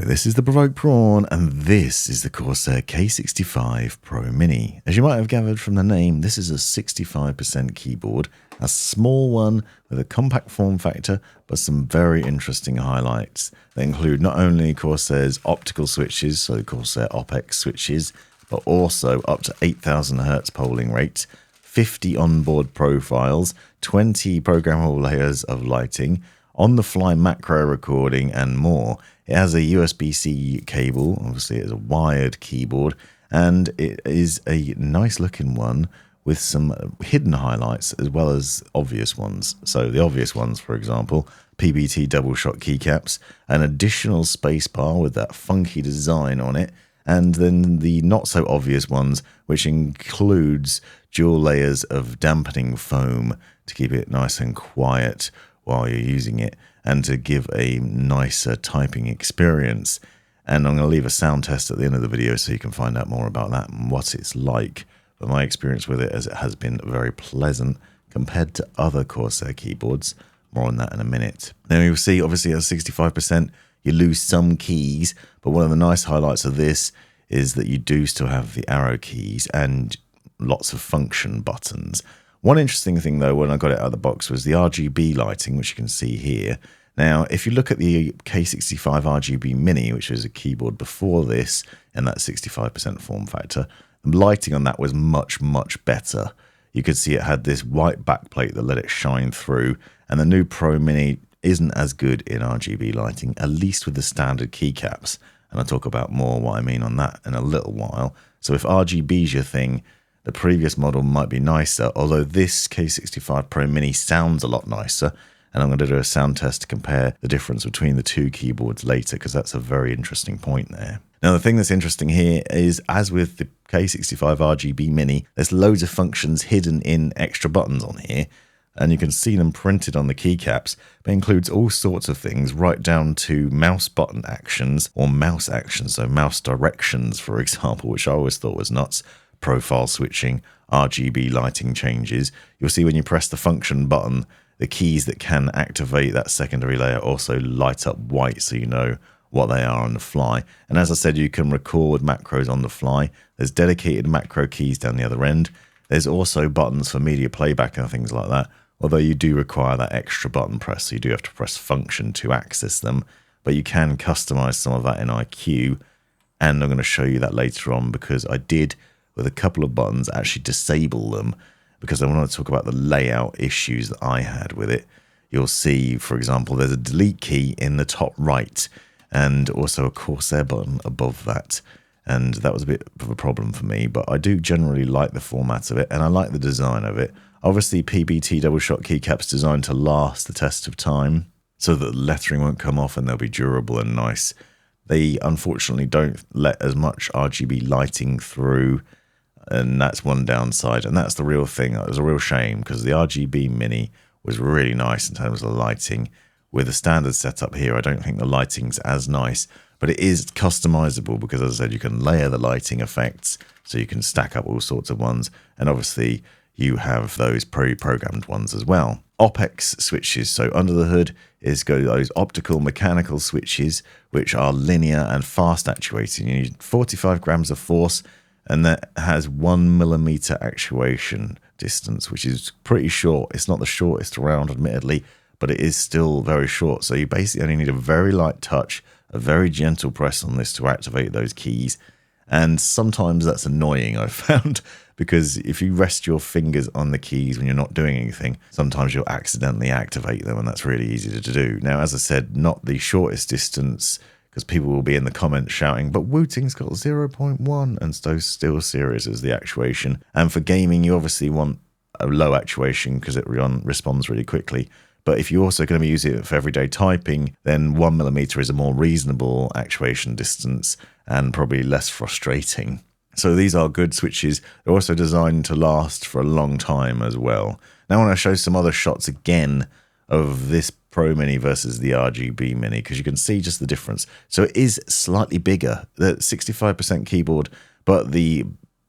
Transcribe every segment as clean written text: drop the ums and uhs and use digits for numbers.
this is the Provoked Prawn, and this is the Corsair K65 Pro Mini. As you might have gathered from the name, this is a 65% keyboard, a small one with a compact form factor, but some very interesting highlights. They include not only Corsair's optical switches, so Corsair OPX switches, but also up to 8,000 Hz polling rate, 50 onboard profiles, 20 programmable layers of lighting, on-the-fly macro recording, and more. It has a USB-C cable, obviously it's a wired keyboard, and it is a nice looking one with some hidden highlights as well as obvious ones. So the obvious ones, for example, PBT doubleshot keycaps, an additional spacebar with that funky design on it, and then the not so obvious ones, which includes dual layers of dampening foam to keep it nice and quiet while you're using it and to give a nicer typing experience. And I'm going to leave a sound test at the end of the video so you can find out more about that and what it's like. But my experience with it, as it has been very pleasant compared to other Corsair keyboards. More on that in a minute. Now you'll see, obviously at 65%, you lose some keys, but one of the nice highlights of this is that you do still have the arrow keys and lots of function buttons. One interesting thing though, when I got it out of the box, was the RGB lighting, which you can see here. Now, if you look at the K65 RGB Mini, which was a keyboard before this, and that 65% form factor, the lighting on that was much, much better. You could see it had this white backplate that let it shine through, and the new Pro Mini isn't as good in RGB lighting, at least with the standard keycaps. And I'll talk about more what I mean on that in a little while. So if RGB is your thing, the previous model might be nicer, although this K65 Pro Mini sounds a lot nicer. And I'm going to do a sound test to compare the difference between the two keyboards later, because that's a very interesting point there. Now, the thing that's interesting here is, as with the K65 RGB Mini, there's loads of functions hidden in extra buttons on here, and you can see them printed on the keycaps. But it includes all sorts of things, right down to mouse button actions or mouse actions, so mouse directions, for example, which I always thought was nuts. Profile switching, RGB lighting changes. You'll see when you press the function button, the keys that can activate that secondary layer also light up white, so you know what they are on the fly. And as I said, you can record macros on the fly. There's dedicated macro keys down the other end. There's also buttons for media playback and things like that, although you do require that extra button press, so you do have to press function to access them. But you can customize some of that in iCUE, and I'm going to show you that later on, because I did, with a couple of buttons, actually disable them, because I want to talk about the layout issues that I had with it. You'll see, for example, there's a delete key in the top right, and also a Corsair button above that. And that was a bit of a problem for me, but I do generally like the format of it, and I like the design of it. Obviously, PBT doubleshot keycaps designed to last the test of time, so that the lettering won't come off and they'll be durable and nice. They unfortunately don't let as much RGB lighting through, and that's one downside, and that's the real thing. It was a real shame, because the RGB Mini was really nice in terms of the lighting. With the standard setup here, I don't think the lighting's as nice, but it is customizable, because as I said, you can layer the lighting effects, so you can stack up all sorts of ones, and obviously you have those pre-programmed ones as well. OPX switches, so under the hood is go those optical mechanical switches, which are linear and fast actuating. You need 45 grams of force, and that has 1 millimeter actuation distance, which is pretty short. It's not the shortest around, admittedly, but it is still very short. So you basically only need a very light touch, a very gentle press on this to activate those keys. And sometimes that's annoying, I've found, because if you rest your fingers on the keys when you're not doing anything, sometimes you'll accidentally activate them, and that's really easy to do. Now, as I said, not the shortest distance, because people will be in the comments shouting, but Wooting's got 0.1, and so SteelSeries is the actuation. And for gaming, you obviously want a low actuation because it responds really quickly. But if you're also going to be using it for everyday typing, then 1 millimeter is a more reasonable actuation distance and probably less frustrating. So these are good switches. They're also designed to last for a long time as well. Now I want to show some other shots again of this Pro Mini versus the RGB Mini, because you can see just the difference. So it is slightly bigger, the 65% keyboard, but the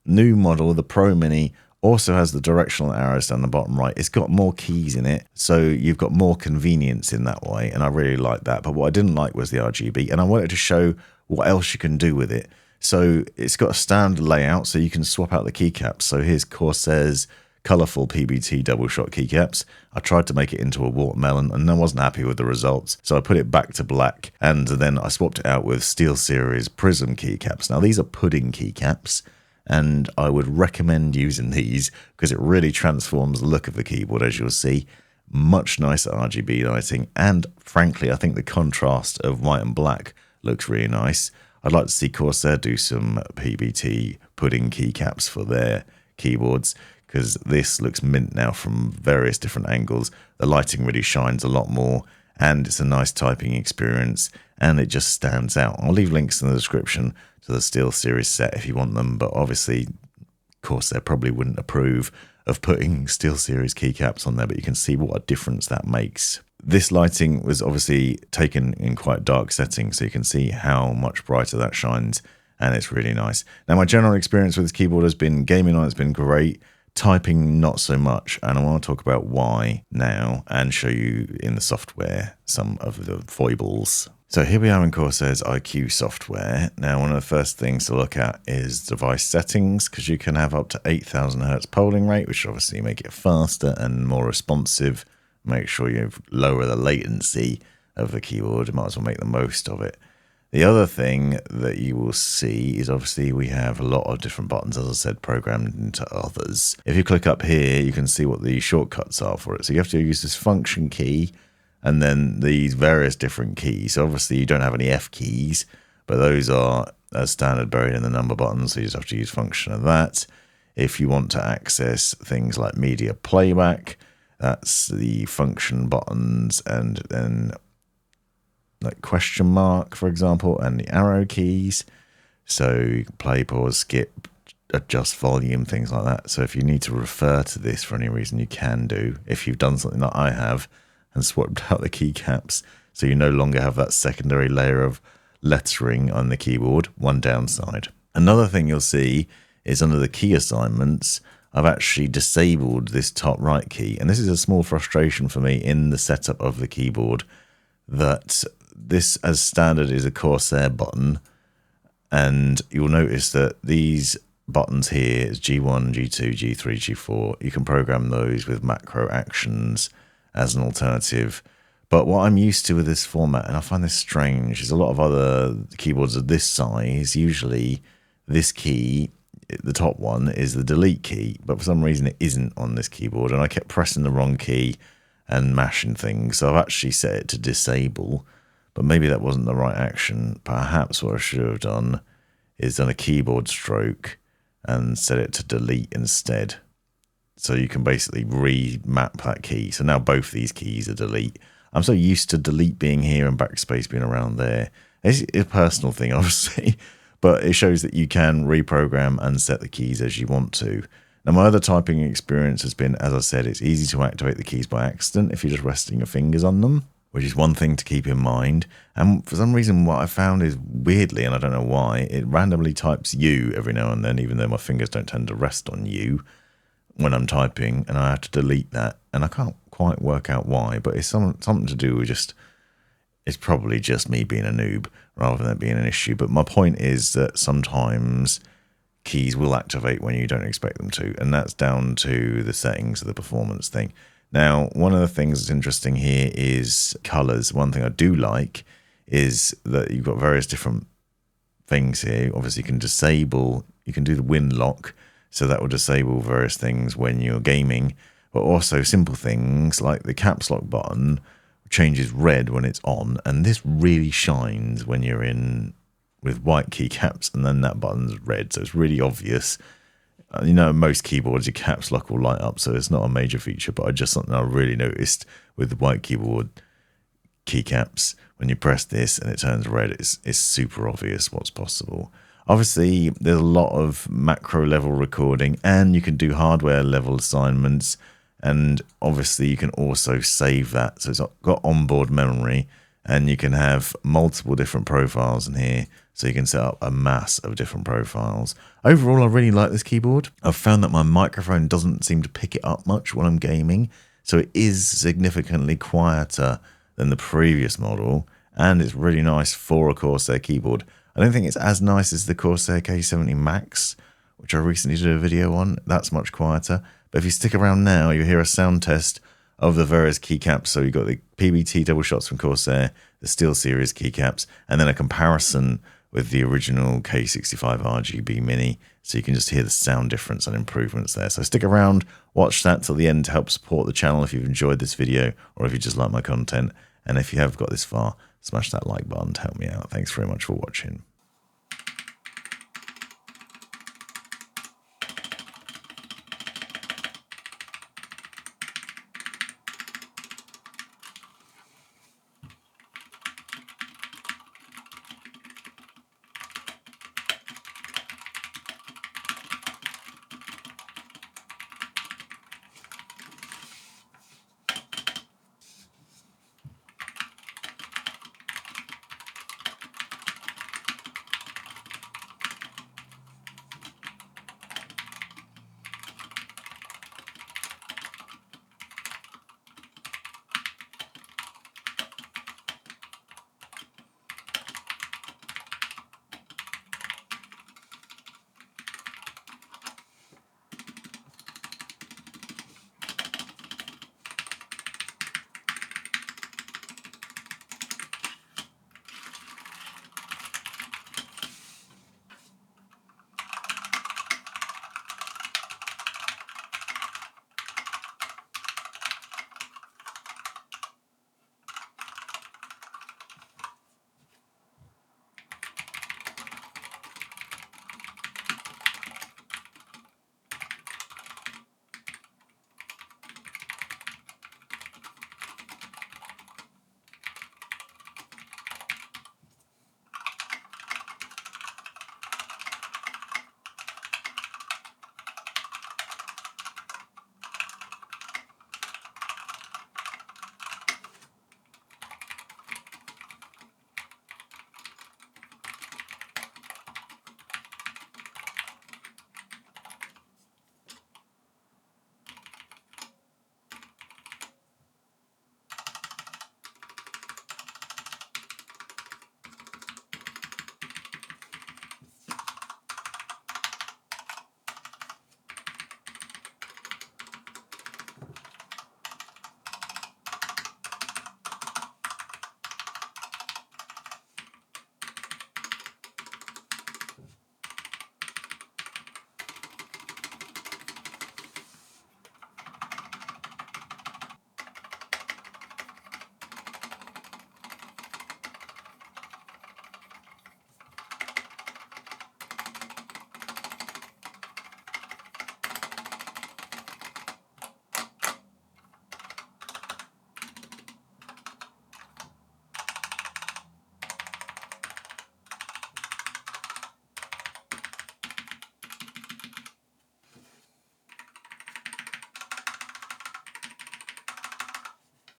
new model, the Pro Mini, Also has the directional arrows down the bottom right. It's got more keys in it, so you've got more convenience in that way, and I really like that. But what I didn't like was the RGB, and I wanted to show what else you can do with it. So it's got a standard layout, so you can swap out the keycaps. So here's Corsair's colourful PBT doubleshot keycaps. I tried to make it into a watermelon and I wasn't happy with the results, so I put it back to black, and then I swapped it out with SteelSeries Prism keycaps. Now these are pudding keycaps, and I would recommend using these because it really transforms the look of the keyboard, as you'll see. Much nicer RGB lighting, and frankly I think the contrast of white and black looks really nice. I'd like to see Corsair do some PBT pudding keycaps for their keyboards, because this looks mint now from various different angles. The lighting really shines a lot more, and it's a nice typing experience, and it just stands out. I'll leave links in the description to the SteelSeries set if you want them, but obviously Corsair probably wouldn't approve of putting SteelSeries keycaps on there, but you can see what a difference that makes. This lighting was obviously taken in quite dark settings, so you can see how much brighter that shines, and it's really nice. Now, my general experience with this keyboard has been gaming on, it's been great. Typing, not so much, and I want to talk about why now and show you in the software some of the foibles. So here we are in Corsair's iCUE software. Now, one of the first things to look at is device settings, because you can have up to 8,000 Hertz polling rate, which obviously make it faster and more responsive. Make sure you lower the latency of the keyboard. You might as well make the most of it. The other thing that you will see is obviously we have a lot of different buttons, as I said, programmed into others. If you click up here, you can see what the shortcuts are for it. So you have to use this function key and then these various different keys. So obviously you don't have any F keys, but those are as standard buried in the number button, so you just have to use function of that. If you want to access things like media playback, that's the function buttons, and then like question mark, for example, and the arrow keys. So you can play, pause, skip, adjust volume, things like that. So if you need to refer to this for any reason, you can do, if you've done something that I have and swapped out the keycaps, so you no longer have that secondary layer of lettering on the keyboard. One downside. Another thing you'll see is under the key assignments, I've actually disabled this top right key, and this is a small frustration for me in the setup of the keyboard, that this as standard is a Corsair button, and you'll notice that these buttons here is G1, G2, G3, G4. You can program those with macro actions as an alternative. But what I'm used to with this format, and I find this strange, is a lot of other keyboards of this size, usually this key, the top one, is the delete key, but for some reason it isn't on this keyboard, and I kept pressing the wrong key and mashing things. So I've actually set it to disable, but maybe that wasn't the right action. Perhaps what I should have done is done a keyboard stroke and set it to delete instead. So you can basically remap that key. So now both these keys are delete. I'm so used to delete being here and backspace being around there. It's a personal thing, obviously, but it shows that you can reprogram and set the keys as you want to. Now, my other typing experience has been, as I said, it's easy to activate the keys by accident if you're just resting your fingers on them, which is one thing to keep in mind. And for some reason, what I found is weirdly, and I don't know why, it randomly types U every now and then, even though my fingers don't tend to rest on U when I'm typing, and I have to delete that. And I can't quite work out why, but it's something to do with just, it's probably just me being a noob rather than it being an issue. But my point is that sometimes keys will activate when you don't expect them to, and that's down to the settings of the performance thing. Now, one of the things that's interesting here is colors. One thing I do like is that you've got various different things here. Obviously, you can disable, you can do the win lock, so that will disable various things when you're gaming, but also simple things like the caps lock button changes red when it's on, and this really shines when you're in with white keycaps, and then that button's red, so it's really obvious. You know, most keyboards, your caps lock will light up, so it's not a major feature, but just something I really noticed with the white keyboard keycaps. When you press this and it turns red, it's super obvious what's possible. Obviously, there's a lot of macro level recording, and you can do hardware level assignments, and obviously you can also save that. So it's got onboard memory, and you can have multiple different profiles in here, so you can set up a mass of different profiles. Overall, I really like this keyboard. I've found that my microphone doesn't seem to pick it up much when I'm gaming, so it is significantly quieter than the previous model, and it's really nice for a Corsair keyboard. I don't think it's as nice as the Corsair K70 Max, which I recently did a video on. That's much quieter. But if you stick around now, you'll hear a sound test of the various keycaps. So you've got the PBT double shots from Corsair, the SteelSeries keycaps, and then a comparison with the original K65 RGB Mini. So you can just hear the sound difference and improvements there. So stick around, watch that till the end to help support the channel if you've enjoyed this video or if you just like my content. And if you have got this far, smash that like button to help me out. Thanks very much for watching.